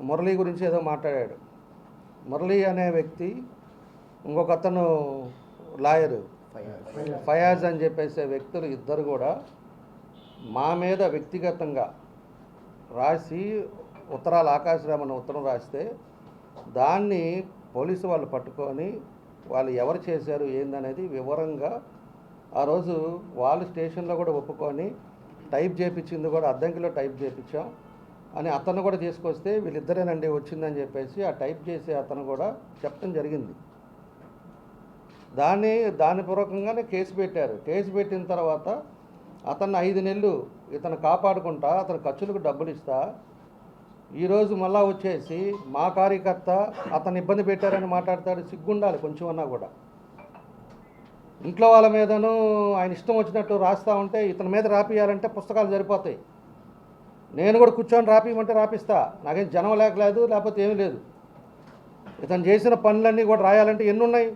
మురళి గురించి ఏదో మాట్లాడాడు. మురళి అనే వ్యక్తి, ఇంకొక అతను లాయరు ఫయాజ్ అని చెప్పేసే వ్యక్తులు ఇద్దరు కూడా మా మీద వ్యక్తిగతంగా రాసి ఉత్తరాలు ఆకాశరామన్న ఉత్తరం రాస్తే దాన్ని పోలీసు వాళ్ళు పట్టుకొని వాళ్ళు ఎవరు చేశారు ఏందనేది వివరంగా ఆ రోజు వాళ్ళు స్టేషన్లో కూడా ఒప్పుకొని టైప్ చేయించింది కూడా అద్దంకిలో టైప్ చేయించాం అని అతను కూడా తీసుకొస్తే వీళ్ళిద్దరేనండి వచ్చిందని చెప్పేసి ఆ టైప్ చేసే అతను కూడా చెప్పడం జరిగింది. దాని పూర్వకంగానే కేసు పెట్టారు. కేసు పెట్టిన తర్వాత అతన్ని 5 నెలలు ఇతను కాపాడుకుంటా అతను ఖర్చులకు డబ్బులు ఇస్తా ఈరోజు మళ్ళా వచ్చేసి మా కార్యకర్త అతను ఇబ్బంది పెట్టారని మాట్లాడతాడు. సిగ్గుండాలి కొంచెం అన్నా కూడా. ఇంట్లో వాళ్ళ మీదను ఆయన ఇష్టం వచ్చినట్టు రాస్తూ ఉంటే ఇతని మీద రాపియాలంటే పుస్తకాలు సరిపోతాయి. నేను కూడా కూర్చొని రాపియమంటే రాపిస్తా, నాకేం జనం లేకలేదు, లేకపోతే ఏమీ లేదు. ఇతను చేసిన పనులన్నీ కూడా రాయాలంటే ఎన్ని ఉన్నాయి.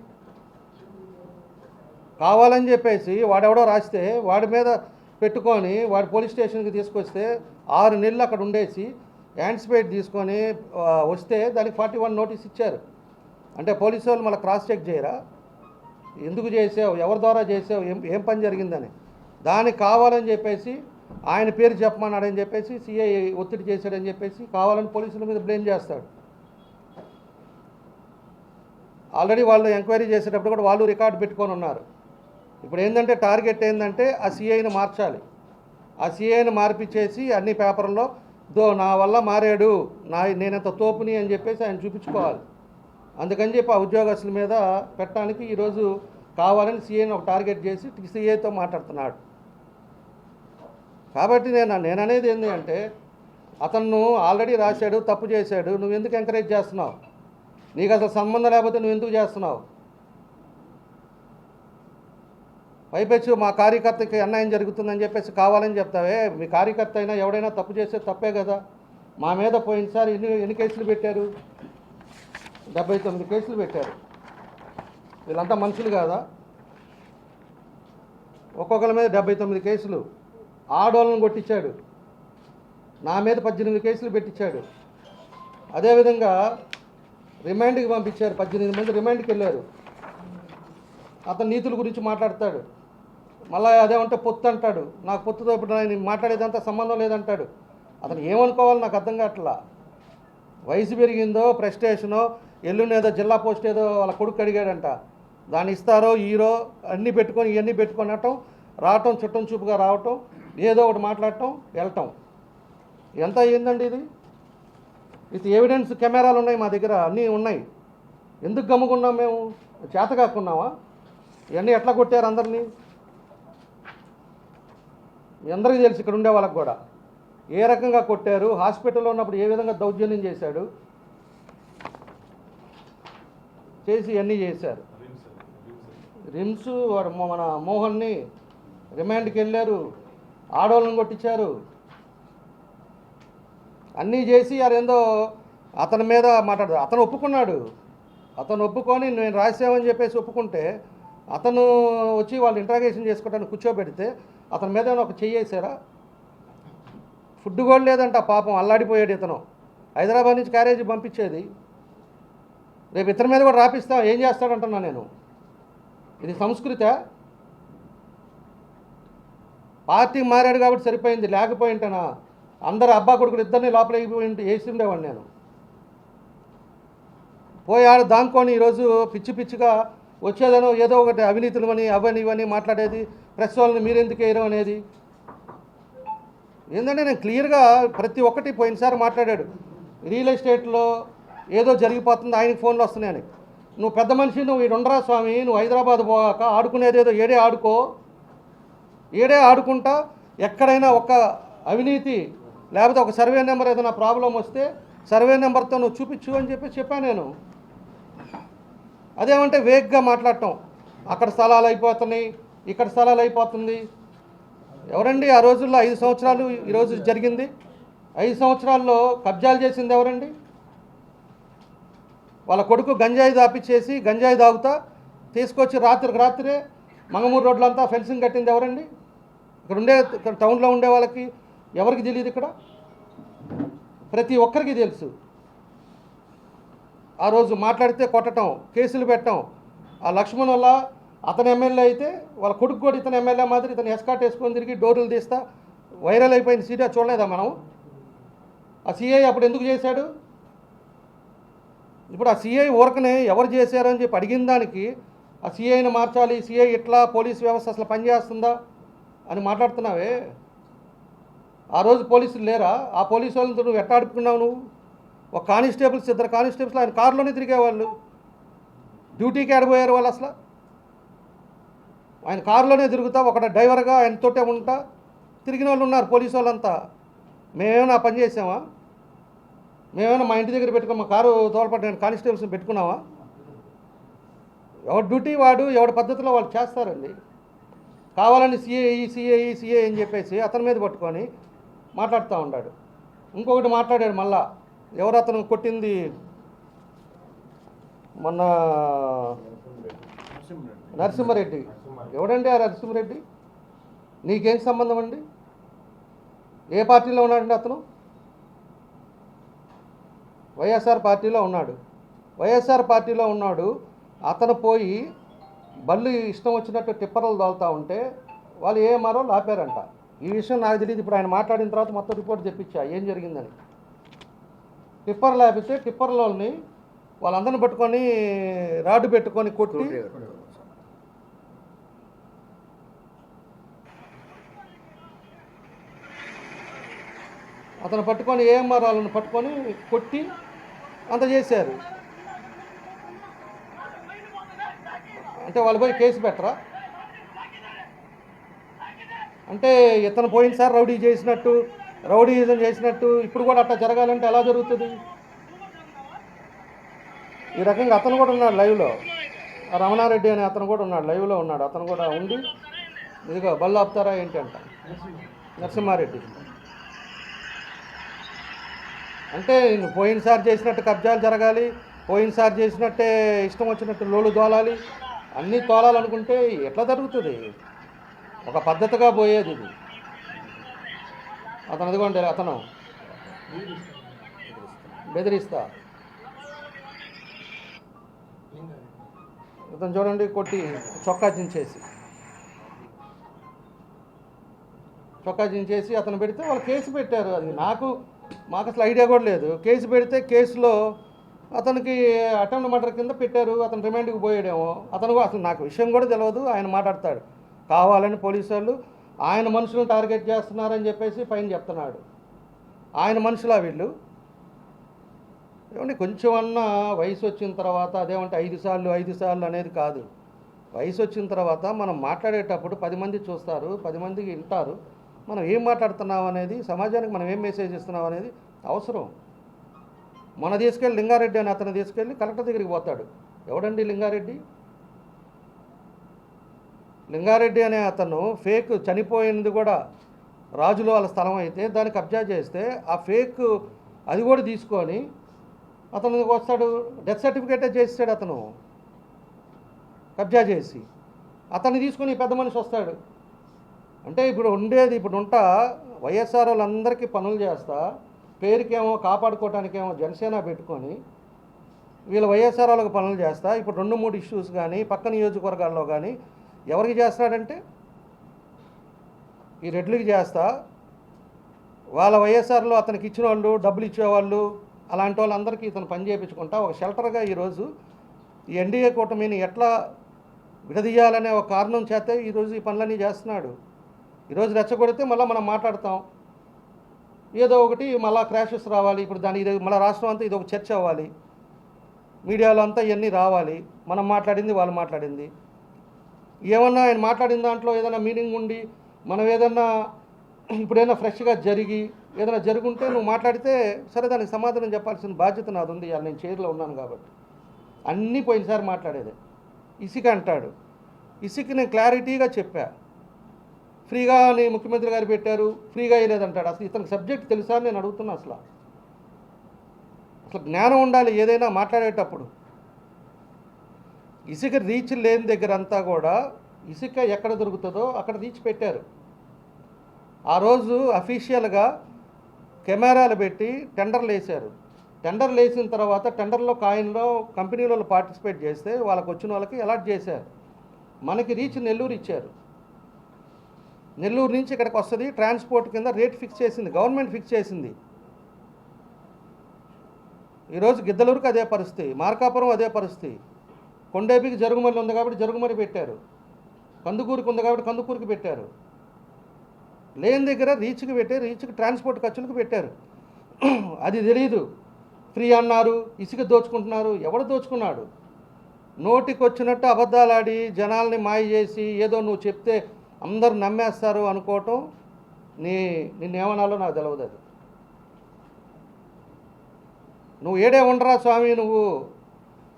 కావాలని చెప్పేసి వాడెవడో రాస్తే వాడి మీద పెట్టుకొని వాడి పోలీస్ స్టేషన్కి తీసుకొస్తే 6 నెలలు అక్కడ ఉండేసి యాంటిసిపేట్ తీసుకొని వస్తే దానికి 41 నోటీస్ ఇచ్చారు. అంటే పోలీసు వాళ్ళు మళ్ళీ క్రాస్ చెక్ చేయరా? ఎందుకు చేసావు, ఎవరి ద్వారా చేసావు, ఏం పని జరిగిందని. దానికి కావాలని చెప్పేసి ఆయన పేరు చెప్పమన్నాడని చెప్పేసి సిఐ ఒత్తిడి చేశాడని చెప్పేసి కావాలని పోలీసుల మీద బ్లేమ్ చేస్తాడు. ఆల్రెడీ వాళ్ళు ఎంక్వైరీ చేసేటప్పుడు కూడా వాళ్ళు రికార్డు పెట్టుకొని ఉన్నారు. ఇప్పుడు ఏంటంటే టార్గెట్ ఏంటంటే ఆ సిఐని మార్చాలి. ఆ సిఐని మార్పిచ్చేసి అన్ని పేపర్లో నా వల్ల మారాడు, నేనంత తోపుని అని చెప్పేసి ఆయన చూపించుకోవాలి. అందుకని చెప్పి ఆ ఉద్యోగస్తుల మీద పెట్టడానికి ఈరోజు కావాలని సిఐని ఒక టార్గెట్ చేసి సిఐతో మాట్లాడుతున్నాడు. కాబట్టి నేననేది ఏంటి అంటే అతను ఆల్రెడీ రాశాడు, తప్పు చేశాడు, నువ్వు ఎందుకు ఎంకరేజ్ చేస్తున్నావు? నీకు అసలు సంబంధం లేకపోతే నువ్వు ఎందుకు చేస్తున్నావు? పైపెచ్చు మా కార్యకర్తకి అన్యాయం జరుగుతుందని చెప్పేసి కావాలని చెప్తావే. మీ కార్యకర్త అయినా ఎవడైనా తప్పు చేస్తే తప్పే కదా. మా మీద పోయినసారి ఎన్ని కేసులు పెట్టారు? 79 కేసులు పెట్టారు. వీళ్ళంతా మనుషులు కాదా? ఒక్కొక్కరి మీద 79 కేసులు. ఆడోళ్ళను కొట్టించాడు. నా మీద 18 కేసులు పెట్టించాడు. అదేవిధంగా రిమాండ్కి పంపించారు. 18 మంది రిమాండ్కి వెళ్ళారు. అతను నీతుల గురించి మాట్లాడతాడు. మళ్ళీ అదేమంటే పొత్తు అంటాడు. నాకు పొత్తుతో ఇప్పుడు ఆయన మాట్లాడేదంతా సంబంధం లేదంటాడు. అతను ఏమనుకోవాలి నాకు అర్థం కావట్లా. వయసు పెరిగిందో ప్రెస్టేషనో ఎల్లుండి ఏదో జిల్లా పోస్ట్ ఏదో వాళ్ళ కొడుకు అడిగాడంట, దాన్ని ఇస్తారో ఈరో అన్నీ పెట్టుకొని ఇవన్నీ పెట్టుకొనటం, రావటం, చుట్టం చూపుగా రావటం, ఏదో ఒకటి మాట్లాడటం, వెళ్ళటం. ఎంత అయ్యిందండి ఇది? విత్ ఎవిడెన్స్ కెమెరాలు ఉన్నాయి మా దగ్గర, అన్నీ ఉన్నాయి. ఎందుకు గమ్ముకున్నాం మేము? చేత కాకున్నావా? ఇవన్నీ ఎట్లా కొట్టారు అందరినీ? మీ అందరికీ తెలుసు, ఇక్కడ ఉండే వాళ్ళకి కూడా ఏ రకంగా కొట్టారు, హాస్పిటల్లో ఉన్నప్పుడు ఏ విధంగా దౌర్జన్యం చేశాడు, చేసి ఇవన్నీ చేశారు. రిమ్స్ వాడు మన మోహన్ని రిమాండ్కి వెళ్ళారు, ఆడవాళ్ళని కొట్టించారు, అన్నీ చేసి అదేందో అతని మీద మాట్లాడారు. అతను ఒప్పుకున్నాడు. అతను ఒప్పుకొని నేను రాసామని చెప్పేసి ఒప్పుకుంటే అతను వచ్చి వాళ్ళు ఇంట్రాగేషన్ చేసుకోవడానికి కూర్చోబెడితే అతని మీద ఒక చెయ్యేసారా? ఫుడ్ కూడా లేదంట పాపం, అల్లాడిపోయాడు ఇతను. హైదరాబాద్ నుంచి క్యారేజీ పంపించేది. రేపు ఇతని మీద కూడా రాపిస్తా, ఏం చేస్తాడంటున్నా నేను. ఇది సంస్కృత? పార్టీ మారాడు కాబట్టి సరిపోయింది, లేకపోయింటనా అందరు అబ్బా కొడుకులు ఇద్దరిని లోపల వేసి ఉండేవాడిని నేను. పోయి ఆడ దాంకొని ఈరోజు పిచ్చిగా వచ్చేదనో ఏదో ఒకటి అవినీతులమని అవని ఇవని మాట్లాడేది, ప్రెస్ వాళ్ళని మీరెందుకు వేయరు అనేది. ఏంటంటే నేను క్లియర్గా ప్రతి ఒక్కటి పోయినసారి మాట్లాడాడు. రియల్ ఎస్టేట్లో ఏదో జరిగిపోతుంది, ఆయనకి ఫోన్లు వస్తున్నాయని. నువ్వు పెద్ద మనిషి, నువ్వు ఈడు ఉండరా స్వామి, నువ్వు హైదరాబాద్ పోగాక ఆడుకునేదేదో ఏడే ఆడుకో, ఏడే ఆడుకుంటా. ఎక్కడైనా ఒక అవినీతి లేకపోతే ఒక సర్వే నెంబర్ ఏదైనా ప్రాబ్లం వస్తే సర్వే నెంబర్తో నువ్వు చూపించు అని చెప్పాను నేను. అదేమంటే వేగ్గా మాట్లాడటం, అక్కడ స్థలాలు అయిపోతున్నాయి, ఇక్కడ స్థలాలు అయిపోతుంది. ఎవరండి ఆ రోజుల్లో 5 సంవత్సరాలు ఈరోజు జరిగింది? 5 సంవత్సరాల్లో కబ్జాలు చేసింది ఎవరండి? వాళ్ళ కొడుకు గంజాయి దాపిచ్చేసి గంజాయి తాగుతా తీసుకొచ్చి రాత్రే మంగమూరు రోడ్లంతా ఫెన్సింగ్ కట్టింది ఎవరండి? ఇక్కడ టౌన్లో ఉండే వాళ్ళకి ఎవరికి తెలియదు? ఇక్కడ ప్రతి ఒక్కరికి తెలుసు. ఆ రోజు మాట్లాడితే కొట్టడం, కేసులు పెట్టడం. ఆ లక్ష్మణ్ వల్ల అతను ఎమ్మెల్యే అయితే వాళ్ళ కొడుకు కూడా ఇతను ఎమ్మెల్యే మాదిరి ఇతను ఎస్కాట్ వేసుకొని తిరిగి డోర్లు తీస్తా వైరల్ అయిపోయింది. సీరియా చూడలేదా మనం? ఆ సిఐ అప్పుడు ఎందుకు చేశాడు? ఇప్పుడు ఆ సిఐ ఊరకనే ఎవరు చేశారని చెప్పి అడిగిన దానికి ఆ సిఐని మార్చాలి, సిఐ ఇట్లా పోలీస్ వ్యవస్థ అసలు పనిచేస్తుందా అని మాట్లాడుతున్నావే. ఆ రోజు పోలీసులు లేరా? ఆ పోలీసు వాళ్ళతో నువ్వు ఎట్టాడుకున్నావు? నువ్వు ఒక కానిస్టేబుల్స్, 2 కానిస్టేబుల్స్ ఆయన కారులోనే తిరిగేవాళ్ళు. డ్యూటీకి ఆడిపోయారు వాళ్ళు. అసలు ఆయన కారులోనే తిరుగుతా, ఒకట డ్రైవర్గా ఆయనతోటే ఉంటా తిరిగిన వాళ్ళు ఉన్నారు పోలీసు వాళ్ళంతా. మేమేమైనా పని చేసామా? మేమేమైనా మా ఇంటి దగ్గర పెట్టుకుని మా కారు తోలపడ్డ కానిస్టేబుల్స్ని పెట్టుకున్నావా? ఎవరి డ్యూటీ వాడు, ఎవరి పద్ధతిలో వాళ్ళు చేస్తారండి. కావాలని సిఏ అని చెప్పేసి అతని మీద పట్టుకొని మాట్లాడుతూ ఉన్నాడు. ఇంకొకటి మాట్లాడాడు మళ్ళా, ఎవరు అతను కొట్టింది మొన్న నరసింహారెడ్డి. ఎవడండి ఆ నరసింహారెడ్డి? నీకేం సంబంధం అండి? ఏ పార్టీలో ఉన్నాడండి అతను? వైఎస్ఆర్ పార్టీలో ఉన్నాడు. వైఎస్ఆర్ పార్టీలో ఉన్నాడు. అతను పోయి బళ్ళు ఇష్టం వచ్చినట్టు టిప్పర్లు తోలుతూ ఉంటే వాళ్ళు ఏమారో ఆపారంట. ఈ విషయం నాకు తెలియదు. ఇప్పుడు ఆయన మాట్లాడిన తర్వాత మొత్తం రిపోర్ట్ తెప్పించా ఏం జరిగిందని. టిప్పర్లు ఆపితే టిప్పర్లోని వాళ్ళందరిని పట్టుకొని రాడ్డు పెట్టుకొని కొట్టి అతను పట్టుకొని ఏఎంఆర్ వాళ్ళని పట్టుకొని కొట్టి అంత చేశారు. అంటే వాళ్ళు పోయి కేసు పెట్టరా? అంటే ఇతను పోయినసారి రౌడీయిజం చేసినట్టు ఇప్పుడు కూడా అట్లా జరగాలంటే ఎలా జరుగుతుంది? ఈ రకంగా అతను కూడా ఉన్నాడు లైవ్లో. రమణారెడ్డి అనే అతను కూడా ఉన్నాడు, లైవ్లో ఉన్నాడు. అతను కూడా ఉండి ఇదిగో బళ్ళు ఆపుతారా ఏంటి అంట. నరసింహారెడ్డి అంటే పోయినసారి చేసినట్టు కబ్జాలు జరగాలి, పోయినసారి చేసినట్టే ఇష్టం వచ్చినట్టు లోలు దోలాలి, అన్నీ తోలాలనుకుంటే ఎట్లా జరుగుతుంది? ఒక పద్ధతిగా పోయేది ఇది. అతను అదిగోండి, అతను బెదిరిస్తా ఇతను చూడండి కొట్టి చొక్కా చించేసి అతను పెడితే వాళ్ళు కేసు పెట్టారు. అది మాకు అసలు ఐడియా కూడా లేదు. కేసు పెడితే కేసులో అతనికి అటెంప్ట్ మర్డర్ కింద పెట్టారు. అతను రిమాండ్కి పోయాడేమో. అతను అసలు నాకు విషయం కూడా తెలియదు. ఆయన మాట్లాడతాడు కావాలని పోలీసు వాళ్ళు ఆయన మనుషులను టార్గెట్ చేస్తున్నారని చెప్పేసి పైన చెప్తున్నాడు. ఆయన మనుషులా వీళ్ళు? ఏమంటే కొంచెం అన్నా వయసు వచ్చిన తర్వాత అదేమంటే 5 సార్లు అనేది కాదు. వయసు వచ్చిన తర్వాత మనం మాట్లాడేటప్పుడు 10 మంది చూస్తారు, 10 మందికి వింటారు. మనం ఏం మాట్లాడుతున్నాం అనేది, సమాజానికి మనం ఏం మెసేజ్ ఇస్తున్నాం అనేది అవసరం. మన తీసుకెళ్ళి లింగారెడ్డి అని అతను తీసుకెళ్ళి కలెక్టర్ దగ్గరికి పోతాడు. ఎవడండి లింగారెడ్డి? లింగారెడ్డి అనే అతను ఫేక్ చనిపోయింది కూడా రాజులో వాళ్ళ స్థలం అయితే దాన్ని కబ్జా చేస్తే ఆ ఫేక్ అది కూడా తీసుకొని అతను వస్తాడు. డెత్ సర్టిఫికేటే చేస్తాడు అతను కబ్జా చేసి. అతన్ని తీసుకొని పెద్ద మనిషి వస్తాడు. అంటే ఇప్పుడు ఉంటా వైఎస్ఆర్ వాళ్ళందరికీ పనులు చేస్తా, పేరుకేమో కాపాడుకోవటానికేమో జనసేన పెట్టుకొని వీళ్ళ వైఎస్ఆర్ వాళ్ళకి పనులు చేస్తా. ఇప్పుడు 2-3 ఇష్యూస్ కానీ పక్క నియోజకవర్గాల్లో కానీ ఎవరికి చేస్తాడంటే ఈ రెడ్లకి చేస్తా. వాళ్ళ వైఎస్ఆర్లో అతనికి ఇచ్చిన వాళ్ళు, డబ్బులు ఇచ్చేవాళ్ళు, అలాంటి వాళ్ళందరికీ ఇతను పని చేయించుకుంటా ఒక షెల్టర్గా ఈరోజు ఈ ఎన్డీఏ కూటమిని ఎట్లా విడదీయాలనే ఒక కారణం చేతే ఈరోజు ఈ పనులన్నీ చేస్తున్నాడు. ఈరోజు రెచ్చగొడితే మళ్ళీ మనం మాట్లాడతాం, ఏదో ఒకటి మళ్ళీ క్రాషెస్ రావాలి. ఇప్పుడు ఇది మళ్ళీ రాష్ట్రం అంతా ఇది ఒక చర్చ అవ్వాలి, మీడియాలో అంతా ఇవన్నీ రావాలి. మనం మాట్లాడింది వాళ్ళు మాట్లాడింది, ఏమన్నా ఆయన మాట్లాడిన దాంట్లో ఏదైనా మీనింగ్ ఉండి మనం ఏదన్నా ఇప్పుడైనా ఫ్రెష్గా ఏదైనా జరుగుంటే నువ్వు మాట్లాడితే సరే దానికి సమాధానం చెప్పాల్సిన బాధ్యత నాది ఉంది. ఇవాళ నేను చైర్లో ఉన్నాను కాబట్టి. అన్నీ పోయినసారి మాట్లాడేదే. ఇసుక అంటాడు. ఇసుక నేను క్లారిటీగా చెప్పా, ఫ్రీగా అని ముఖ్యమంత్రి గారు పెట్టారు, ఫ్రీగా వేయలేదంటాడు. అసలు ఇతనికి సబ్జెక్ట్ తెలుసా అని నేను అడుగుతున్నా. అసలు జ్ఞానం ఉండాలి ఏదైనా మాట్లాడేటప్పుడు. ఇసుక రీచ్ లేని దగ్గర అంతా కూడా ఇసుక ఎక్కడ దొరుకుతుందో అక్కడ రీచ్ పెట్టారు. ఆ రోజు అఫీషియల్గా కెమెరాలు పెట్టి టెండర్లు వేశారు. టెండర్లు వేసిన తర్వాత టెండర్లో కాయిన్లో కంపెనీలలో పార్టిసిపేట్ చేస్తే వాళ్ళకి వచ్చిన వాళ్ళకి అలాట్ చేశారు. మనకి రీచ్ నెల్లూరు ఇచ్చారు. నెల్లూరు నుంచి ఇక్కడికి వస్తుంది, ట్రాన్స్పోర్ట్ కింద రేట్ ఫిక్స్ చేసింది, గవర్నమెంట్ ఫిక్స్ చేసింది. ఈరోజు గిద్దలూరుకి అదే పరిస్థితి, మార్కాపురం అదే పరిస్థితి. కొండేపికి జరుగుమల్లి ఉంది కాబట్టి జరుగుమల్లి పెట్టారు, కందుకూరుకి ఉంది కాబట్టి కందుకూరుకి పెట్టారు. లేని దగ్గర రీచ్కి పెట్టి రీచ్కి ట్రాన్స్పోర్ట్ ఖర్చులకు పెట్టారు. అది తెలియదు. ఫ్రీ అన్నారు, ఇసుక దోచుకుంటున్నారు. ఎవడు దోచుకున్నాడు? నోటికి వచ్చినట్టు అబద్ధాలాడి జనాల్ని మాయ చేసి ఏదో నువ్వు చెప్తే అందరూ నమ్మేస్తారు అనుకోవటం నిన్నేమనాలో నాకు తెలియదు. అది నువ్వు ఏడే ఉండరా స్వామి, నువ్వు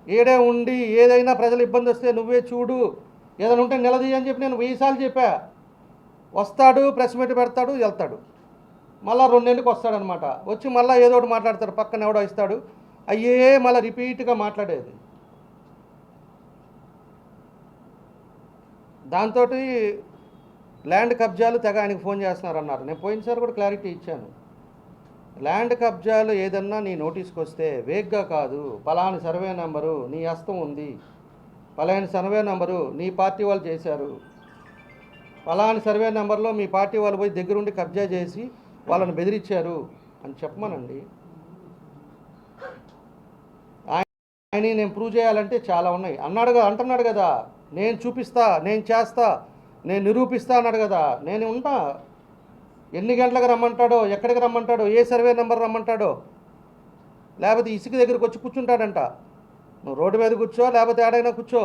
ఏడే ఉండి ఏదైనా ప్రజలు ఇబ్బంది వస్తే నువ్వే చూడు, ఏదైనా ఉంటే నిలదీయ అని చెప్పి నేను 1000 సార్లు చెప్పా. వస్తాడు, ప్రెస్ మీట్ పెడతాడు, వెళ్తాడు, మళ్ళీ 2 నెలలకు వస్తాడనమాట. వచ్చి మళ్ళీ ఏదో ఒకటి మాట్లాడతాడు, పక్కన ఎవడో ఇస్తాడు, అయ్యే మళ్ళీ రిపీట్గా మాట్లాడేది. దాంతో ల్యాండ్ కబ్జాలు తెగ ఆయనకి ఫోన్ చేస్తున్నారు అన్నారు. నేను పోయినసారి కూడా క్లారిటీ ఇచ్చాను. ల్యాండ్ కబ్జాలు ఏదన్నా నీ నోటీస్కి వస్తే వేగ్గా కాదు, పలాని సర్వే నెంబరు నీ హస్తం ఉంది, పలాని సర్వే నెంబరు నీ పార్టీ వాళ్ళు చేశారు, పలాని సర్వే నెంబర్లో మీ పార్టీ వాళ్ళు పోయి దగ్గరుండి కబ్జా చేసి వాళ్ళని బెదిరించారు అని చెప్పమనండి. ఆయన నేను ప్రూవ్ చేయాలంటే చాలా ఉన్నాయి అంటున్నాడు కదా, నేను చూపిస్తా, నేను చేస్తా, నేను నిరూపిస్తా అన్నాడు కదా. నేను ఉంటా. ఎన్ని గంటలకు రమ్మంటాడో, ఎక్కడికి రమ్మంటాడో, ఏ సర్వే నెంబర్ రమ్మంటాడో, లేకపోతే ఇసుక దగ్గరికి వచ్చి కూర్చుంటాడంట. నువ్వు రోడ్డు మీద కూర్చో, లేకపోతే ఏడైనా కూర్చో.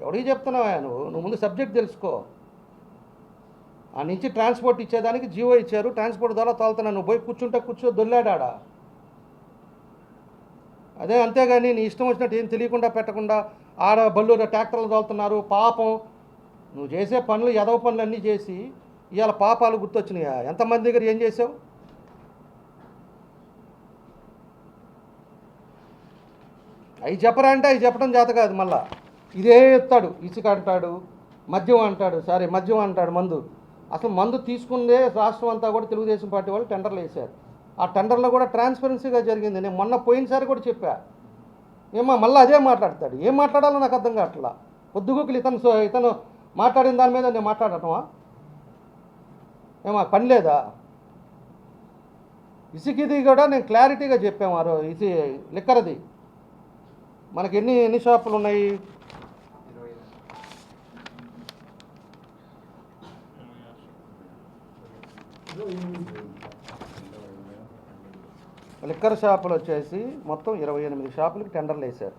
ఎవడికి చెప్తున్నావా నువ్వు ముందు సబ్జెక్ట్ తెలుసుకో. ఆ నుంచి ట్రాన్స్పోర్ట్ ఇచ్చేదానికి జీవో ఇచ్చారు, ట్రాన్స్పోర్ట్ ద్వారా తోలుతున్నా, నువ్వు పోయి కూర్చుంటే కూర్చో, దొల్లాడా. అదే అంతేగాని నీ ఇష్టం వచ్చినట్టు ఏం తెలియకుండా పెట్టకుండా ఆడ బళ్ళు ట్రాక్టర్లు తోలుతున్నారు. పాపం నువ్వు చేసే పనులు, ఎదవ పనులు అన్నీ చేసి ఇవాళ పాపాలు గుర్తొచ్చినాయా? ఎంతమంది దగ్గర ఏం చేసావు? అవి చెప్పరా అంటే అవి చెప్పడం చేత కాదు. మళ్ళా ఇదే ఎత్తాడు, ఇసుక అంటాడు, మద్యం అంటాడు, మద్యం అంటాడు, మందు. అసలు మందు తీసుకుందే రాష్ట్రం అంతా కూడా తెలుగుదేశం పార్టీ వాళ్ళు టెండర్లు వేశారు. ఆ టెండర్లో కూడా ట్రాన్స్పరెన్సీగా జరిగింది. నేను మొన్న పోయినసారి కూడా చెప్పా. మళ్ళీ అదే మాట్లాడతాడు. ఏం మాట్లాడాలో నాకు అర్థం కావట్లా. పొద్దుగుకులు ఇతను మాట్లాడిన దాని మీద నేను మాట్లాడటమా? పని లేదా? ఇసుకది కూడా నేను క్లారిటీగా చెప్పాము. ఇది లిక్కర్ది మనకి ఎన్ని షాపులు ఉన్నాయి? లిక్కర్ షాపులు వచ్చేసి మొత్తం 28 షాపులకి టెండర్లు వేశారు.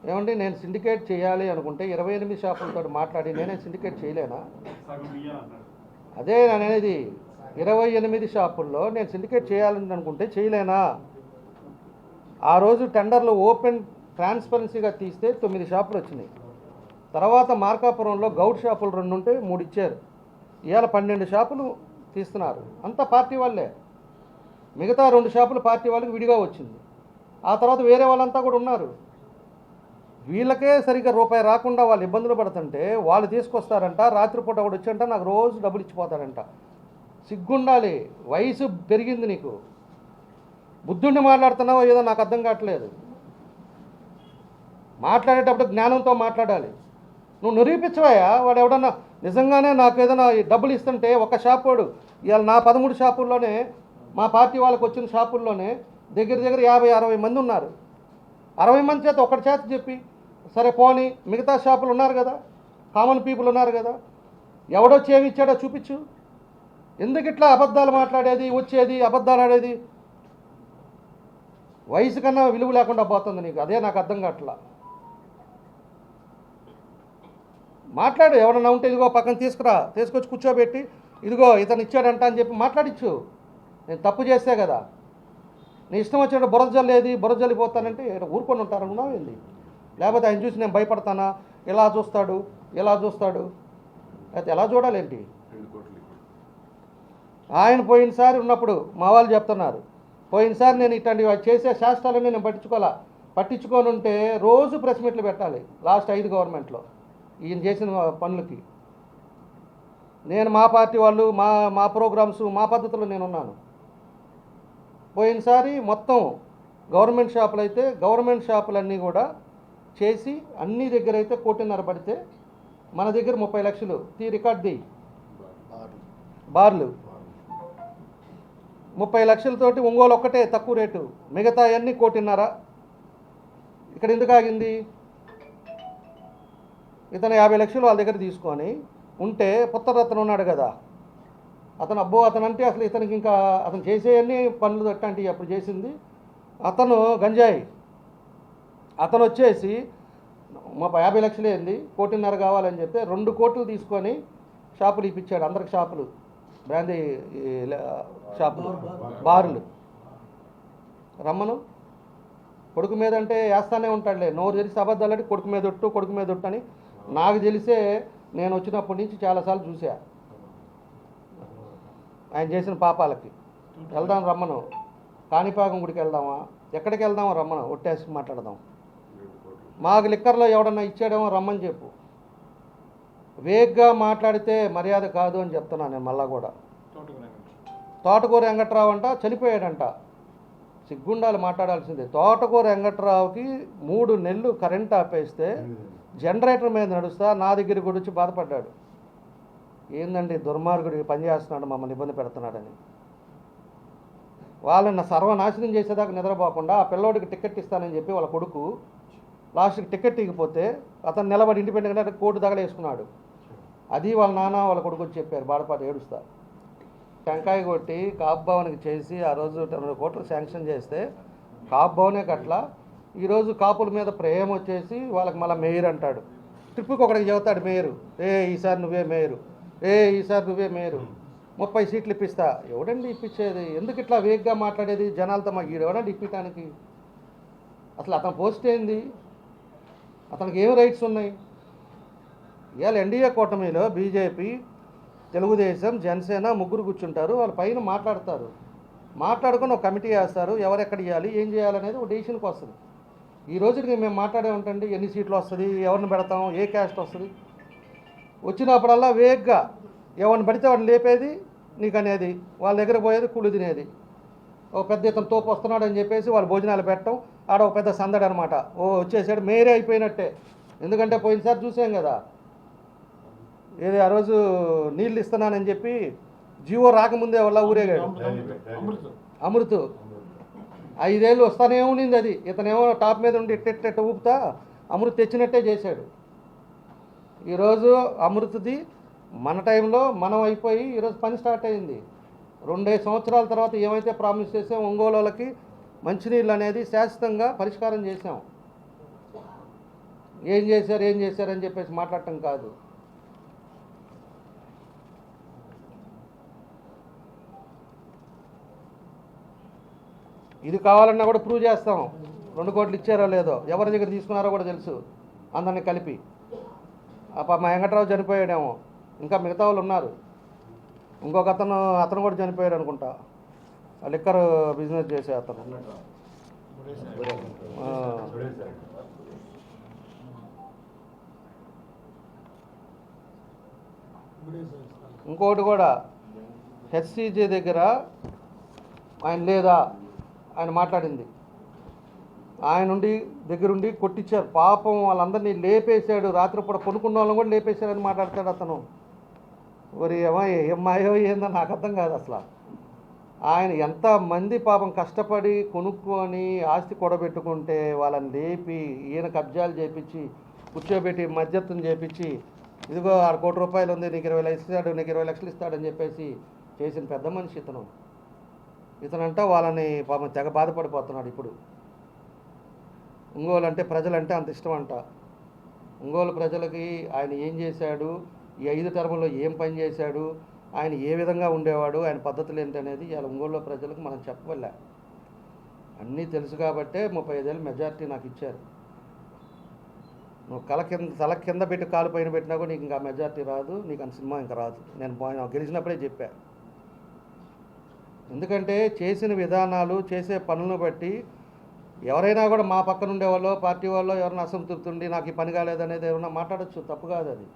ఏమండి, నేను సిండికేట్ చేయాలి అనుకుంటే 28 షాపులతో మాట్లాడి నేనే సిండికేట్ చేయలేనా? అదే నేను అనేది, 28 షాపుల్లో నేను సిండికేట్ చేయాలని అనుకుంటే చేయలేనా? ఆ రోజు టెండర్లు ఓపెన్ ట్రాన్స్పరెన్సీగా తీస్తే 9 షాపులు వచ్చినాయి. తర్వాత మార్కాపురంలో గౌడ్ షాపులు 2 ఉంటే 3 ఇచ్చారు. ఇవాళ 12 షాపులు తీస్తున్నారు. అంతా పార్టీ వాళ్ళే. మిగతా 2 షాపులు పార్టీ వాళ్ళకి విడిగా వచ్చింది. ఆ తర్వాత వేరే వాళ్ళంతా కూడా ఉన్నారు. వీళ్ళకే సరిగ్గా రూపాయి రాకుండా వాళ్ళు ఇబ్బందులు పడుతుంటే వాళ్ళు తీసుకొస్తారంట. రాత్రిపూట ఒకటి వచ్చంట నాకు రోజు డబ్బులు ఇచ్చిపోతారంట. సిగ్గుండాలి. వయసు పెరిగింది నీకు. బుద్ధుండి మాట్లాడుతున్నావో ఏదో నాకు అర్థం కావట్లేదు. మాట్లాడేటప్పుడు జ్ఞానంతో మాట్లాడాలి. నువ్వు నిరూపించవయ్యా. వాడు ఎవడన్నా నిజంగానే నాకు ఏదైనా డబ్బులు ఇస్తుంటే ఒక షాప్ వాడు ఇవాళ నా 13 షాపుల్లోనే, మా పార్టీ వాళ్ళకి వచ్చిన షాపుల్లోనే దగ్గర 50-60 మంది ఉన్నారు. 60 మంది చేత ఒకటి చేత చెప్పి సరే పోనీ, మిగతా షాపులు ఉన్నారు కదా, కామన్ పీపుల్ ఉన్నారు కదా, ఎవడొచ్చి ఏమి ఇచ్చాడో చూపించు. ఎందుకు ఇట్లా అబద్ధాలు మాట్లాడేది, వచ్చేది అబద్ధాలు ఆడేది? వయసు కన్నా విలువ లేకుండా పోతుంది నీకు. అదే నాకు అర్థం కావట్లా. మాట్లాడు. ఎవరన్నా ఉంటే ఇదిగో పక్కన తీసుకొచ్చి కూర్చోబెట్టి ఇదిగో ఇతను ఇచ్చాడంట అని చెప్పి మాట్లాడిచ్చు. నేను తప్పు చేస్తే కదా. నీ ఇష్టం వచ్చినట్టు బురద జల్లిపోతానంటే ఊరుకొని ఉంటారనుకున్నావు ఏంది? లేకపోతే ఆయన చూసి నేను భయపడతానా? ఎలా చూస్తాడు అయితే ఎలా చూడాలేంటి? ఆయన పోయినసారి ఉన్నప్పుడు మా వాళ్ళు చెప్తున్నారు, పోయినసారి నేను ఇట్లాంటి చేసే శాస్త్రాలన్నీ నేను పట్టించుకొని ఉంటే రోజు ప్రెస్ మీట్లు పెట్టాలి. లాస్ట్ 5 గవర్నమెంట్లో ఈయన చేసిన పనులకి నేను మా పార్టీ వాళ్ళు మా ప్రోగ్రామ్స్ మా పద్ధతిలో నేనున్నాను. పోయినసారి మొత్తం గవర్నమెంట్ షాపులు అయితే గవర్నమెంట్ షాపులన్నీ కూడా చేసి అన్ని దగ్గర అయితే 1.5 కోటి పడితే మన దగ్గర 30 లక్షలు రికార్డ్ ది బార్లు 30 లక్షలతోటి ఒంగోలు ఒక్కటే తక్కువ రేటు, మిగతా అన్నీ 1.5 కోటి. ఇక్కడ ఎందుకు ఆగింది? ఇతను 50 లక్షలు వాళ్ళ దగ్గర తీసుకొని ఉంటే పుత్రరత్నం ఉన్నాడు కదా, అతను అతనంటే అసలు ఇతనికి ఇంకా అతను చేసేవన్నీ పనులు అట్లాంటివి అప్పుడు చేసింది. అతను గంజాయి అతను వచ్చేసి 50 లక్షలు ఏంది 1.5 కోటి కావాలని చెప్తే 2 కోట్లు తీసుకొని షాపులు ఇప్పించాడు అందరికి. షాపులు బ్రాందీ షాపులు బార్లు రమ్మను. కొడుకు మీద అంటే వేస్తానే ఉంటాడులే, నోరు తెలిసి అబద్ధాలంటే కొడుకు మీద ఒట్టు అని నాకు తెలిసే నేను వచ్చినప్పటి నుంచి చాలాసార్లు చూసా ఆయన చేసిన పాపాలకి. వెళ్దాం రమ్మను, కాణిపాకం గుడికి వెళ్దామా, ఎక్కడికి వెళ్దామో రమ్మను, ఒట్టేసి మాట్లాడదాం. మాకు లిక్కర్లో ఎవడన్నా ఇచ్చాడేమో రమ్మని చెప్పు. వేగ్గా మాట్లాడితే మర్యాద కాదు అని చెప్తున్నాను నేను. మళ్ళా కూడా తోటకూర వెంకట్రావు అంట చనిపోయాడంట, సిగ్గుండాలి మాట్లాడాల్సిందే. తోటకూర వెంకట్రావుకి 3 నెలలు కరెంట్ ఆపేస్తే జనరేటర్ మీద నడుస్తా నా దగ్గర కూడా వచ్చి బాధపడ్డాడు. ఏందండి దుర్మార్గుడికి పనిచేస్తున్నాడు, మమ్మల్ని ఇబ్బంది పెడుతున్నాడని. వాళ్ళని సర్వనాశనం చేసేదాకా నిద్రపోకుండా ఆ పిల్లోడికి టికెట్ ఇస్తానని చెప్పి వాళ్ళ కొడుకు లాస్ట్కి టికెట్ ఇకపోతే అతను నిలబడి ఇండిపెండెంట్గా కోర్టు తగలేసుకున్నాడు. అది వాళ్ళ నాన్న వాళ్ళ కొడుకు వచ్చి చెప్పారు బాధపాటు ఏడుస్తా. టెంకాయ కొట్టి కాపు భవన్కి చేసి ఆ రోజు 2 కోట్లు శాంక్షన్ చేస్తే కాపు భవనే కట్లా. ఈరోజు కాపుల మీద ప్రేమ వచ్చేసి వాళ్ళకి మళ్ళీ మేయర్ అంటాడు. ట్రిప్పుకి ఒకడికి చెబుతాడు మేయరు, ఈసారి నువ్వే మేయరు, ఈసారి నువ్వే మేయరు, 30 సీట్లు ఇప్పిస్తా. ఎవడండి ఇప్పించేది? ఎందుకు ఇట్లా వేగ్గా మాట్లాడేది జనాలతో? మాకు ఎవడండి ఇప్పించడానికి? అసలు అతను పోస్ట్ ఏంది? అతనికి ఏం రైట్స్ ఉన్నాయి? ఇవాళ ఎన్డీఏ కూటమిలో బీజేపీ, తెలుగుదేశం, జనసేన ముగ్గురు కూర్చుంటారు, వాళ్ళ పైన మాట్లాడుకొని ఒక కమిటీ వేస్తారు, ఎవరెక్కడ ఇవ్వాలి ఏం చేయాలనేది ఒక డెసిషన్కి వస్తుంది. ఈ రోజుకి మేము మాట్లాడే ఉంటండి ఎన్ని సీట్లు వస్తుంది, ఎవరిని పెడతాం, ఏ క్యాస్ట్ వస్తుంది, వచ్చినప్పుడల్లా వేగ్గా ఎవరిని పడితే వాడిని లేపేది నీకు అనేది, వాళ్ళ దగ్గర పోయేది కుళ్ళు తినేది. ఒక పెద్ద ఇతను తోపు వస్తున్నాడు అని చెప్పేసి వాళ్ళు భోజనాలు పెట్టడం, ఆడ ఒక పెద్ద సందడి అనమాట. వచ్చేసాడు మేరే అయిపోయినట్టే. ఎందుకంటే పోయినసారి చూసాం కదా, ఏది ఆ రోజు నీళ్ళు ఇస్తున్నానని చెప్పి జీవో రాకముందే వాళ్ళ ఊరేగాడు అమృత్. 5 ఏళ్ళు వస్తానే ఉండింది అది. ఇతనేమో టాప్ మీద ఉండి ఎట్టెట్ట ఊపుతా అమృత్ తెచ్చినట్టే చేశాడు. ఈరోజు అమృత్ది మన టైంలో మనం అయిపోయి ఈరోజు పని స్టార్ట్ అయింది. 2 సంవత్సరాల తర్వాత ఏమైతే ప్రామిస్ చేసాం ఒంగోలుకి మంచినీళ్ళు అనేది శాశ్వతంగా పరిష్కారం చేసాం. ఏం చేశారని చెప్పేసి మాట్లాడటం కాదు. ఇది కావాలన్నా కూడా ప్రూవ్ చేస్తాం. 2 కోట్లు ఇచ్చారో లేదో, ఎవరి దగ్గర తీసుకున్నారో కూడా తెలుసు అందరినీ కలిపి. మా వెంకట్రావు చనిపోయాడేమో, ఇంకా మిగతా వాళ్ళు ఉన్నారు. ఇంకొక అతను కూడా చనిపోయాడు అనుకుంటా, లిక్కర్ బిజినెస్ చేసే అతను. ఇంకోటి కూడా హెచ్సిజే దగ్గర ఆయన లేదా, ఆయన మాట్లాడింది, ఆయన దగ్గరుండి కొట్టించారు పాపం, వాళ్ళందరినీ లేపేశాడు. రాత్రిపూట కొనుక్కున్న వాళ్ళని కూడా లేపేశారని మాట్లాడతాడు అతను. మరి ఏమాయో ఏందో నాకు అర్థం కాదు అసలు. ఆయన ఎంతమంది పాపం కష్టపడి కొనుక్కొని ఆస్తి కూడబెట్టుకుంటే వాళ్ళని లేపి ఈయన కబ్జాలు చేపించి కూర్చోబెట్టి మధ్యత్వం చేపించి, ఇదిగో 1 కోటి రూపాయలు ఉంది నీకు 20 లక్షలు ఇస్తాడు, నీకు 20 లక్షలు ఇస్తాడని చెప్పేసి చేసిన పెద్ద మనిషి ఇతనంట. వాళ్ళని పాపం తెగ బాధపడిపోతున్నాడు ఇప్పుడు. ఒంగోలు అంటే ప్రజలంటే అంత ఇష్టం అంట. ఒంగోలు ప్రజలకి ఆయన ఏం చేశాడు, ఈ 5 టర్ములో ఏం పని చేశాడు, ఆయన ఏ విధంగా ఉండేవాడు, ఆయన పద్ధతులు ఏంటనేది ఇవాళ ఒంగోలు ప్రజలకు మనం చెప్పవలే. అన్నీ తెలుసు కాబట్టే 35 ఏళ్ళ మెజారిటీ నాకు ఇచ్చారు. నువ్వు తల కింద పెట్టి కాలు పైన పెట్టినా కూడా నీకు ఇంకా మెజారిటీ రాదు, నీకు అంత సినిమా ఇంకా రాదు. నేను గెలిచినప్పుడే చెప్పా. ఎందుకంటే చేసిన విధానాలు, చేసే పనులను బట్టి ఎవరైనా కూడా మా పక్కన ఉండేవాళ్ళు, పార్టీ వాళ్ళు ఎవరైనా అసంతృప్తి ఉండి నాకు ఈ పని కాలేదనేది ఏమన్నా మాట్లాడచ్చు, తప్పు కాదు అది.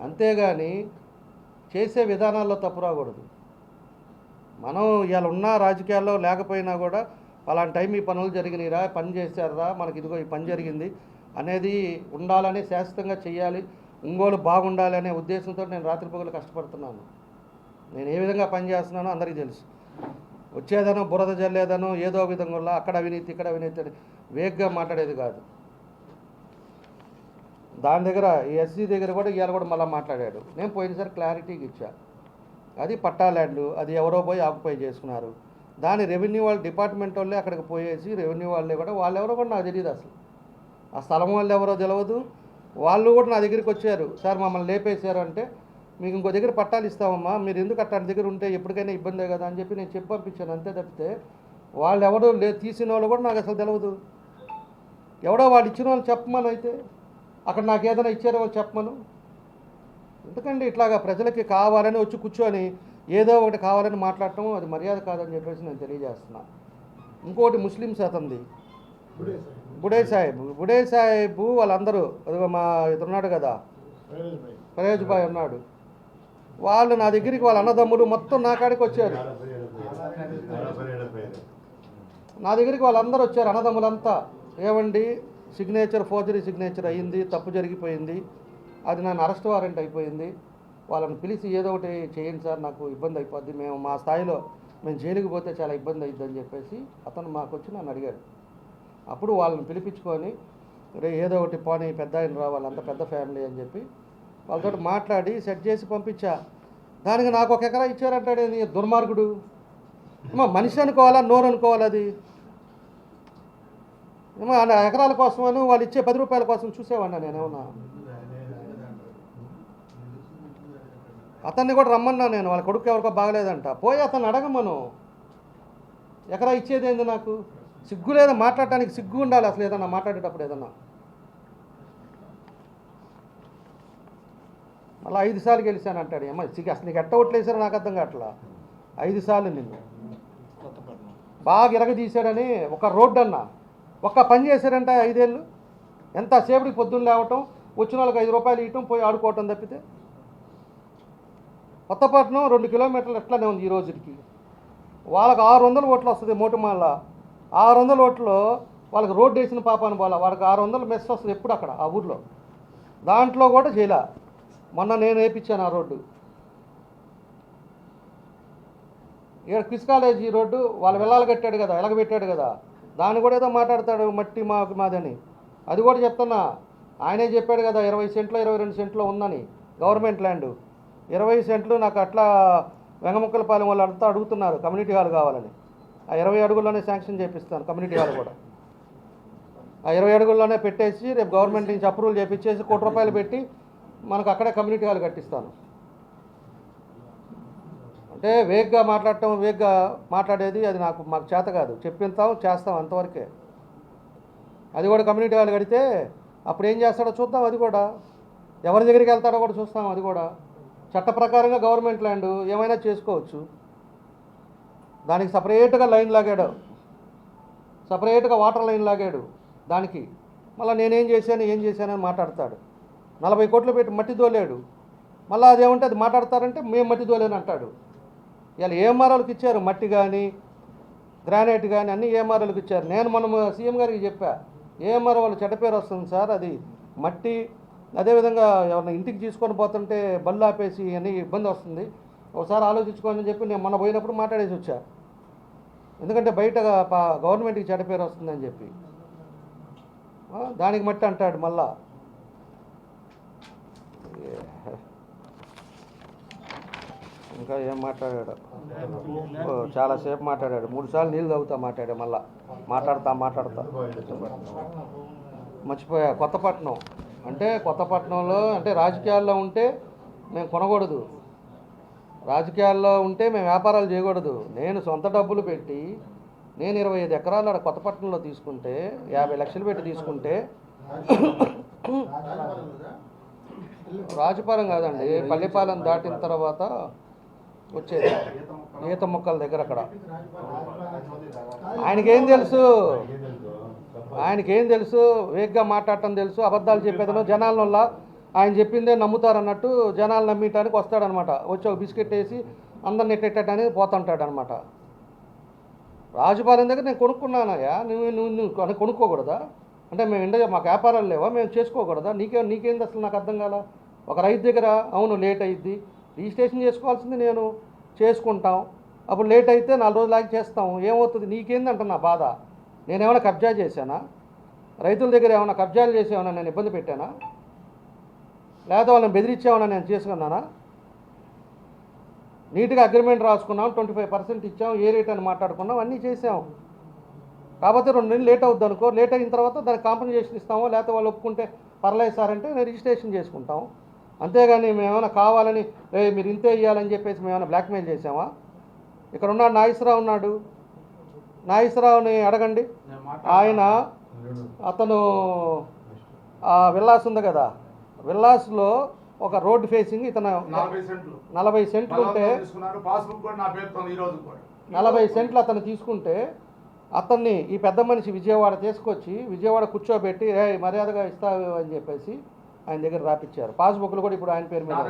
అంతేగాని చేసే విధానాల్లో తప్పు రాకూడదు. మనం ఇవాళ ఉన్న రాజకీయాల్లో లేకపోయినా కూడా అలాంటి టైం ఈ పనులు జరిగినాయిరా, పని చేశారా, మనకి ఇదిగో ఈ పని జరిగింది అనేది ఉండాలని, శాశ్వతంగా చేయాలి, ఒంగోలు బాగుండాలి అనే ఉద్దేశంతో నేను రాత్రిపగలు కష్టపడుతున్నాను. నేను ఏ విధంగా పని చేస్తున్నానో అందరికీ తెలుసు. వచ్చేదనో బురద జల్లేదనో ఏదో విధంగా వల్ల అక్కడ అవినీతి ఇక్కడ అవినీతి అని వేగ్గా మాట్లాడేది కాదు. దాని దగ్గర ఈ ఎస్సీ దగ్గర కూడా ఇవాళ కూడా మళ్ళీ మాట్లాడాడు. నేను పోయినసారి క్లారిటీగా ఇచ్చా, అది పట్టా ల్యాండ్, అది ఎవరో పోయి ఆక్యుపై చేసుకున్నారు. దాని రెవెన్యూ వాళ్ళ డిపార్ట్మెంట్ వాళ్ళే అక్కడికి పోయేసి రెవెన్యూ వాళ్ళే కూడా వాళ్ళెవరో కూడా నాకు తెలియదు, అసలు ఆ స్థలం వాళ్ళు ఎవరో తెలియదు. వాళ్ళు కూడా నా దగ్గరికి వచ్చారు, సార్ మమ్మల్ని లేపేశారు అంటే, మీకు ఇంకో దగ్గర పట్టాలు ఇస్తామమ్మా, మీరు ఎందుకు అట్లాంటి దగ్గర ఉంటే ఎప్పటికైనా ఇబ్బందే కదా అని చెప్పి నేను చెప్పి పంపించాను, అంతే తప్పితే వాళ్ళు ఎవరు తీసిన వాళ్ళు కూడా నాకు అసలు తెలియదు. ఎవడో వాళ్ళు ఇచ్చిన వాళ్ళు చెప్పమని, అయితే అక్కడ నాకు ఏదైనా ఇచ్చారో వాళ్ళు చెప్పమను. ఎందుకంటే ఇట్లాగా ప్రజలకి కావాలని వచ్చి కూర్చొని ఏదో ఒకటి కావాలని మాట్లాడటం అది మర్యాద కాదని చెప్పేసి నేను తెలియజేస్తున్నా. ఇంకోటి ముస్లిమ్స్ అతంది బుడే సాహెబ్ వాళ్ళందరూ, అదిగో మా ఇతరున్నాడు కదా ఫరేజ్ భాయ్ ఉన్నాడు, వాళ్ళు నా దగ్గరికి వాళ్ళ అన్నదమ్ములు మొత్తం నా కాడికి వచ్చారు. నా దగ్గరికి వాళ్ళందరూ వచ్చారు, అన్నదమ్ములంతా. ఏమండి సిగ్నేచర్ ఫోర్జరీ సిగ్నేచర్ అయ్యింది, తప్పు జరిగిపోయింది, అది నన్ను అరెస్ట్ వారెంట్ అయిపోయింది, వాళ్ళని పిలిచి ఏదో ఒకటి చేయండి సార్, నాకు ఇబ్బంది అయిపోద్ది, మేము మా స్థాయిలో మేము జైలుకి పోతే చాలా ఇబ్బంది అవుతుంది అని చెప్పేసి అతను మాకు వచ్చి నన్ను అడిగాడు. అప్పుడు వాళ్ళని పిలిపించుకొని ఏదో ఒకటి పోనీ పెద్ద ఆయన రా, వాళ్ళంతా పెద్ద ఫ్యామిలీ అని చెప్పి వాళ్ళతో మాట్లాడి సెట్ చేసి పంపించా. దానికి నాకు 1 ఎకరా ఇచ్చారంటాడు, దుర్మార్గుడు. మనిషి అనుకోవాలా, నోరు అనుకోవాలి, అది ఏమో ఎకరాల కోసమని వాళ్ళు ఇచ్చే 10 రూపాయల కోసం చూసేవాడినా నేనేమన్నా. అతన్ని కూడా రమ్మన్నా నేను, వాళ్ళ కొడుకు ఎవరికో బాగలేదంట, పోయి అతన్ని అడగమను, ఎకరా ఇచ్చేది ఏంది, నాకు సిగ్గు లేదా మాట్లాడటానికి? సిగ్గు ఉండాలి అసలు ఏదన్నా మాట్లాడేటప్పుడు. ఏదన్నా మళ్ళీ 5 సార్లు గెలిచానంటాడు. ఏమో అసలు నీకు ఎట్ట ఓట్లు వేసారో నాకు అర్థం కావట్లా. 5 సార్లు నిన్ను బాగా ఇరగదీశాడని ఒక రోడ్డు అన్నా, ఒక్క పని చేశారంట 5 ఏళ్ళు. ఎంతసేపటికి పొద్దున్న లేవటం, వచ్చిన వాళ్ళకి 5 రూపాయలు ఇవ్వటం, పోయి ఆడుకోవటం తప్పితే. కొత్తపట్నం 2 కిలోమీటర్లు ఎట్లానే ఉంది ఈ రోజుకి. వాళ్ళకి 600 ఓట్లు వస్తుంది మోటుమాల. 600 ఓట్లు వాళ్ళకి రోడ్డు వేసిన పాపాను పోలా, వాళ్ళకి 600 మెస్ వస్తుంది ఎప్పుడు అక్కడ ఆ ఊర్లో. దాంట్లో కూడా చేయలే. మొన్న నేను వేయించాను ఆ రోడ్డు. ఇక్కడ క్విజ్ కాలేజీ రోడ్డు వాళ్ళు వెళ్ళాలి కట్టాడు కదా, ఎలగబెట్టాడు కదా, దాన్ని కూడా ఏదో మాట్లాడతాడు, మట్టి మాదని. అది కూడా చెప్తున్నా, ఆయనే చెప్పాడు కదా 20 సెంట్లో 22 సెంట్లో ఉందని గవర్నమెంట్ ల్యాండ్. 20 సెంట్లు నాకు అట్లా వెంగముక్కలపాలెం వాళ్ళు అంతా అడుగుతున్నారు కమ్యూనిటీ హాల్ కావాలని. ఆ 20 అడుగుల్లోనే శాంక్షన్ చేపిస్తాను కమ్యూనిటీ హాల్ కూడా. ఆ 20 అడుగుల్లోనే పెట్టేసి రేపు గవర్నమెంట్ నుంచి అప్రూవల్ చేపించేసి 1 కోటి రూపాయలు పెట్టి మనకు అక్కడే కమ్యూనిటీ హాల్ కట్టిస్తాను. అంటే వేగ్గా మాట్లాడటం, వేగ్గా మాట్లాడేది అది మాకు చేత కాదు. చెప్పింతాం, చేస్తాం, అంతవరకే. అది కూడా కమ్యూనిటీ హాల్ కడితే అప్పుడు ఏం చేస్తాడో చూద్దాం. అది కూడా ఎవరి దగ్గరికి వెళ్తాడో కూడా చూస్తాం. అది కూడా చట్ట ప్రకారంగా గవర్నమెంట్ ల్యాండ్ ఏమైనా చేసుకోవచ్చు. దానికి సపరేట్గా లైన్ లాగాడు, సపరేట్గా వాటర్ లైన్ లాగాడు దానికి. మళ్ళీ నేనేం చేశాను ఏం చేశానని మాట్లాడతాడు. 40 కోట్లు పెట్టి మట్టి దోలేడు. మళ్ళీ అదేమంటే అది మాట్లాడతారంటే మేము మట్టి దోలేని అంటాడు. ఇలా ఏఎంఆర్ఓలకు ఇచ్చారు, మట్టి కానీ గ్రానైట్ కానీ అన్నీ ఏఎంఆర్ఓలకు ఇచ్చారు. నేను మనం సీఎం గారికి చెప్పా, ఏఎంఆర్ఓ వాళ్ళు చెడ్డ పేరు వస్తుంది సార్, అది మట్టి. అదేవిధంగా ఎవరిని ఇంటికి తీసుకొని పోతుంటే బళ్ళు ఆపేసి అన్నీ ఇబ్బంది వస్తుంది, ఒకసారి ఆలోచించుకోండి అని చెప్పి నేను మొన్న పోయినప్పుడు మాట్లాడేసి వచ్చా. ఎందుకంటే బయట గవర్నమెంట్కి చెడ్డ పేరు వస్తుందని చెప్పి. దానికి మట్టి అంటాడు మళ్ళా. ఇంకా ఏం మాట్లాడాడు, చాలాసేపు మాట్లాడాడు. 3 సార్లు నీళ్ళు తాగుతా మాట్లాడా. మళ్ళా మాట్లాడతా మర్చిపోయా. కొత్తపట్నం అంటే కొత్తపట్నంలో అంటే రాజకీయాల్లో ఉంటే మేము కొనకూడదు, రాజకీయాల్లో ఉంటే మేము వ్యాపారాలు చేయకూడదు. నేను సొంత డబ్బులు పెట్టి నేను 25 ఎకరాలు అక్కడ కొత్తపట్నంలో తీసుకుంటే 50 లక్షలు పెట్టి తీసుకుంటే, రాజపాలెం కాదండి, పల్లిపాలెం దాటిన తర్వాత వచ్చేది ఈత మొక్కల దగ్గర. అక్కడ ఆయనకేం తెలుసు, వేగ్గా మాట్లాడటం తెలుసు, అబద్ధాలు చెప్పేదనో జనాల వల్ల ఆయన చెప్పిందే నమ్ముతారన్నట్టు జనాలు నమ్మటానికి వస్తాడనమాట. వచ్చి ఒక బిస్కెట్ వేసి అందరిని ఎట్టెట్ట అనేది పోతుంటాడు అనమాట. రాజుపాలెం దగ్గర నేను కొనుక్కున్నానయ్యా, నువ్వు కొనుక్కోకూడదా? అంటే మేము మాకు వ్యాపారాలు లేవా, మేము చేసుకోకూడదా? నీకేంది అసలు నాకు అర్థం కాల. ఒక రైతు దగ్గర అవును లేట్ అయ్యిద్ది, రిజిస్ట్రేషన్ చేసుకోవాల్సింది నేను చేసుకుంటాం, అప్పుడు లేట్ అయితే 4 రోజులు ఆగి చేస్తాం, ఏమవుతుంది నీకేందంట నా బాధ. నేనేమైనా కబ్జా చేశానా? రైతుల దగ్గర ఏమైనా కబ్జాలు చేసేమన్నా నేను ఇబ్బంది పెట్టానా? లేదా వాళ్ళని బెదిరించేమన్నా నేను చేసుకున్నానా? నీట్గా అగ్రిమెంట్ రాసుకున్నాం, 25% ఇచ్చాం, ఏ రేట్ అని మాట్లాడుకున్నాం, అన్నీ చేసాం. కాకపోతే 2 నెలలు లేట్ అవుద్ది అనుకో, లేట్ అయిన తర్వాత దానికి కాంపెన్సేషన్ ఇస్తామో, లేకపోతే వాళ్ళు ఒప్పుకుంటే పర్లేదు సార్ అంటే నేను రిజిస్ట్రేషన్ చేసుకుంటాం. అంతేగాని మేమేమైనా కావాలని మీరు ఇంతే ఇవ్వాలని చెప్పేసి మేమైనా బ్లాక్మెయిల్ చేసామా? ఇక్కడ ఉన్నాడు నాగేశ్వరరావు ఉన్నాడు, నాగేశ్వరరావుని అడగండి. అతను విల్లాస్ ఉంది కదా, విల్లాస్లో ఒక రోడ్ ఫేసింగ్ ఇతను 40 సెంట్లు ఉంటే 40 సెంట్లు అతను తీసుకుంటే అతన్ని ఈ పెద్ద మనిషి విజయవాడ తీసుకొచ్చి విజయవాడ కూర్చోబెట్టి మర్యాదగా ఇస్తావు అని చెప్పేసి ఆయన దగ్గర రాపిచ్చారు. పాస్బుక్లు కూడా ఇప్పుడు ఆయన పేరు మీద.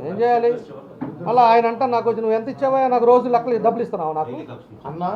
ఏం చేయాలి మళ్ళీ ఆయన అంటే నాకు వచ్చి నువ్వు ఎంత ఇచ్చావా, నాకు రోజు లెక్కలు డబ్బులు ఇస్తున్నావు నాకు అన్నా.